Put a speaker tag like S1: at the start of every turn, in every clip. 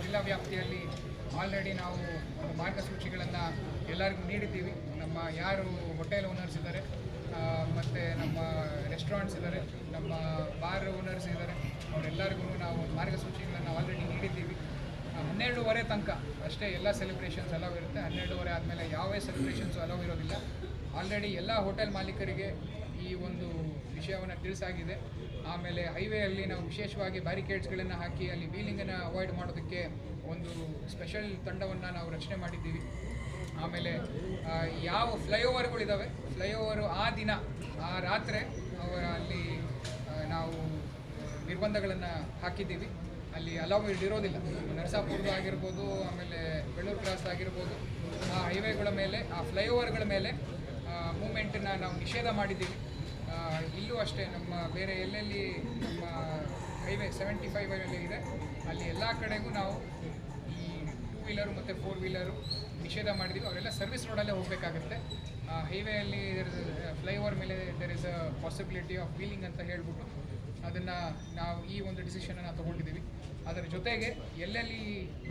S1: ಜಿಲ್ಲಾ ವ್ಯಾಪ್ತಿಯಲ್ಲಿ ಆಲ್ರೆಡಿ ನಾವು ಒಂದು ಮಾರ್ಗಸೂಚಿಗಳನ್ನು ಎಲ್ಲರಿಗೂ ನೀಡಿದ್ದೀವಿ. ನಮ್ಮ ಯಾರು ಹೋಟೆಲ್ ಓನರ್ಸ್ ಇದ್ದಾರೆ ಮತ್ತು ನಮ್ಮ ರೆಸ್ಟೋರೆಂಟ್ಸ್ ಇದ್ದಾರೆ, ನಮ್ಮ ಬಾರ್ ಓನರ್ಸ್ ಇದ್ದಾರೆ, ಅವರೆಲ್ಲರಿಗೂ ನಾವು ಮಾರ್ಗಸೂಚಿಗಳನ್ನು ಆಲ್ರೆಡಿ ನೀಡಿದ್ದೀವಿ. 12:30 ತನಕ ಅಷ್ಟೇ ಎಲ್ಲ ಸೆಲೆಬ್ರೇಷನ್ಸ್ ಅಲೌ ಇರುತ್ತೆ. 12:30 ಆದಮೇಲೆ ಯಾವುದೇ ಸೆಲೆಬ್ರೇಷನ್ಸು ಅಲೌ ಇರೋದಿಲ್ಲ. ಆಲ್ರೆಡಿ ಎಲ್ಲ ಹೋಟೆಲ್ ಮಾಲೀಕರಿಗೆ ಈ ಒಂದು ವಿಷಯವನ್ನು ತಿಳಿಸಾಗಿದೆ. ಆಮೇಲೆ ಹೈವೇಯಲ್ಲಿ ನಾವು ವಿಶೇಷವಾಗಿ ಬ್ಯಾರಿಕೇಡ್ಸ್ಗಳನ್ನು ಹಾಕಿ ಅಲ್ಲಿ ವೀಲಿಂಗನ್ನು ಅವಾಯ್ಡ್ ಮಾಡೋದಕ್ಕೆ ಒಂದು ಸ್ಪೆಷಲ್ ತಂಡವನ್ನು ನಾವು ರಚನೆ ಮಾಡಿದ್ದೀವಿ. ಆಮೇಲೆ ಯಾವ ಫ್ಲೈಓವರ್ಗಳಿದ್ದಾವೆ, ಫ್ಲೈಓವರು ಆ ದಿನ ಆ ರಾತ್ರಿ ಅಲ್ಲಿ ನಾವು ನಿರ್ಬಂಧಗಳನ್ನು ಹಾಕಿದ್ದೀವಿ. ಅಲ್ಲಿ ಅಲೌ ಇರೋದಿಲ್ಲ. ನರಸಾಪುರದ ಆಗಿರ್ಬೋದು, ಆಮೇಲೆ ಬೆಳ್ಳೂರು ಕ್ರಾಸ್ ಆಗಿರ್ಬೋದು, ಆ ಹೈವೇಗಳ ಮೇಲೆ, ಆ ಫ್ಲೈಓವರ್ಗಳ ಮೇಲೆ ಮೂಮೆಂಟನ್ನು ನಾವು ನಿಷೇಧ ಮಾಡಿದ್ದೀವಿ. ಇಲ್ಲೂ ಅಷ್ಟೇ ನಮ್ಮ ಬೇರೆ ಎಲ್ಲೆಲ್ಲಿ ನಮ್ಮ ಹೈವೇ 75 ಹೈವೇಲಿ ಇದೆ ಅಲ್ಲಿ ಎಲ್ಲ ಕಡೆಗೂ ನಾವು ಈ 2 ವೀಲರು ಮತ್ತು 4 ವೀಲರು ನಿಷೇಧ ಮಾಡಿದ್ದೀವಿ. ಅವರೆಲ್ಲ ಸರ್ವಿಸ್ ರೋಡಲ್ಲೇ ಹೋಗಬೇಕಾಗುತ್ತೆ. ಹೈವೇಯಲ್ಲಿ ಫ್ಲೈಓವರ್ ಮೇಲೆ there is a possibility of wheeling ಅಂತ ಹೇಳ್ಬಿಟ್ಟು ಅದನ್ನು ನಾವು ಈ ಒಂದು ಡಿಸಿಷನನ್ನು ತೊಗೊಂಡಿದ್ದೀವಿ. ಅದರ ಜೊತೆಗೆ ಎಲ್ಲೆಲ್ಲಿ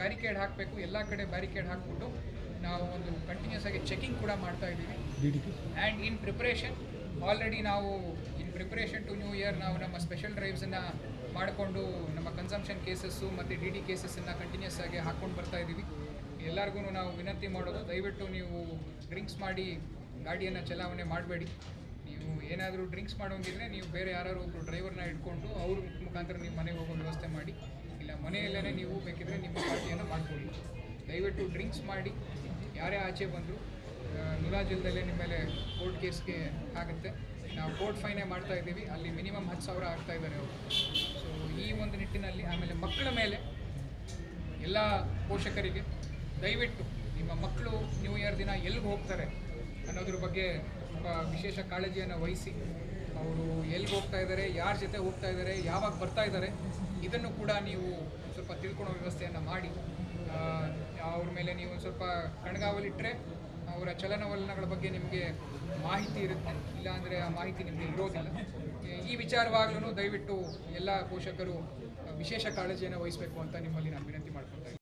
S1: ಬ್ಯಾರಿಕೇಡ್ ಹಾಕಬೇಕು ಎಲ್ಲ ಕಡೆ ಬ್ಯಾರಿಕೇಡ್ ಹಾಕ್ಬಿಟ್ಟು ನಾವು ಒಂದು ಕಂಟಿನ್ಯೂಸ್ ಆಗಿ ಚೆಕಿಂಗ್ ಕೂಡ ಮಾಡ್ತಾ ಇದ್ದೀವಿ. ಆ್ಯಂಡ್ ಇನ್ ಪ್ರಿಪ್ರೇಷನ್ ಆಲ್ರೆಡಿ ನಾವು ಇನ್ ಪ್ರಿಪ್ರೇಷನ್ ಟು ನ್ಯೂ ಇಯರ್ ನಾವು ನಮ್ಮ ಸ್ಪೆಷಲ್ ಡ್ರೈವ್ಸನ್ನು ಮಾಡಿಕೊಂಡು ನಮ್ಮ ಕನ್ಸಂಪ್ಷನ್ ಕೇಸಸ್ಸು ಮತ್ತು ಡಿ ಕೇಸಸ್ಸನ್ನು ಕಂಟಿನ್ಯೂಸ್ ಆಗಿ ಹಾಕ್ಕೊಂಡು ಬರ್ತಾ ಇದ್ದೀವಿ. ಎಲ್ಲರಿಗೂ ನಾವು ವಿನಂತಿ ಮಾಡೋದು, ದಯವಿಟ್ಟು ನೀವು ಡ್ರಿಂಕ್ಸ್ ಮಾಡಿ ಗಾಡಿಯನ್ನು ಚಲಾವಣೆ ಮಾಡಬೇಡಿ. ನೀವು ಏನಾದರೂ ಡ್ರಿಂಕ್ಸ್ ಮಾಡೋಂಗಿದ್ರೆ ನೀವು ಬೇರೆ ಯಾರು ಒಬ್ಬರು ಡ್ರೈವರ್ನ ಇಟ್ಕೊಂಡು ಅವ್ರ ಮುಖಾಂತರ ನೀವು ಮನೆಗೆ ಹೋಗೋ ವ್ಯವಸ್ಥೆ ಮಾಡಿ, ಇಲ್ಲ ಮನೆಯಲ್ಲೇ ನೀವು ಬೇಕಿದ್ರೆ ನಿಮ್ಮ ಪಾರ್ಟಿಯನ್ನು ಮಾಡ್ಕೊಳ್ಳಿ. ದಯವಿಟ್ಟು ಡ್ರಿಂಕ್ಸ್ ಮಾಡಿ ಯಾರೇ ಆಚೆ ಬಂದರೂ ಮುಲಾಜಿಲ್ದಲ್ಲೇ ನಿಮ್ಮ ಮೇಲೆ ಕೋರ್ಟ್ ಕೇಸ್ಗೆ ಆಗುತ್ತೆ. ನಾವು ಕೋರ್ಟ್ ಫೈನೇ ಮಾಡ್ತಾ ಇದ್ದೀವಿ. ಅಲ್ಲಿ ಮಿನಿಮಮ್ 10,000 ಆಗ್ತಾ ಇದ್ದಾರೆ ಅವರು. ಸೊ ಈ ಒಂದು ನಿಟ್ಟಿನಲ್ಲಿ ಆಮೇಲೆ ಮಕ್ಕಳ ಮೇಲೆ ಎಲ್ಲ ಪೋಷಕರಿಗೆ ದಯವಿಟ್ಟು ನಿಮ್ಮ ಮಕ್ಕಳು ನ್ಯೂ ಇಯರ್ ದಿನ ಎಲ್ಲಿಗೆ ಹೋಗ್ತಾರೆ ಅನ್ನೋದ್ರ ಬಗ್ಗೆ ತುಂಬ ವಿಶೇಷ ಕಾಳಜಿಯನ್ನು ವಹಿಸಿ, ಅವರು ಎಲ್ಲಿಗೆ ಹೋಗ್ತಾ ಇದ್ದಾರೆ, ಯಾರ ಜೊತೆ ಹೋಗ್ತಾ ಇದ್ದಾರೆ, ಯಾವಾಗ ಬರ್ತಾ ಇದ್ದಾರೆ, ಇದನ್ನು ಕೂಡ ನೀವು ಸ್ವಲ್ಪ ತಿಳ್ಕೊಳ್ಳೋ ವ್ಯವಸ್ಥೆಯನ್ನು ಮಾಡಿ. ಅವ್ರ ಮೇಲೆ ನೀವು ಸ್ವಲ್ಪ ಕಣ್ಗಾವಲಿಟ್ಟರೆ ಅವರ ಚಲನವಲನಗಳ ಬಗ್ಗೆ ನಿಮಗೆ ಮಾಹಿತಿ ಇರುತ್ತೆ, ಇಲ್ಲಾಂದರೆ ಆ ಮಾಹಿತಿ ನಿಮಗೆ ಇರೋದಿಲ್ಲ. ಈ ವಿಚಾರವಾಗ್ಲೂ ದಯವಿಟ್ಟು ಎಲ್ಲ ಪೋಷಕರು ವಿಶೇಷ ಕಾಳಜಿಯನ್ನು ವಹಿಸಬೇಕು ಅಂತ ನಿಮ್ಮಲ್ಲಿ ನಾನು ವಿನಂತಿ ಮಾಡ್ಕೊಳ್ತಾ ಇದ್ದೀನಿ.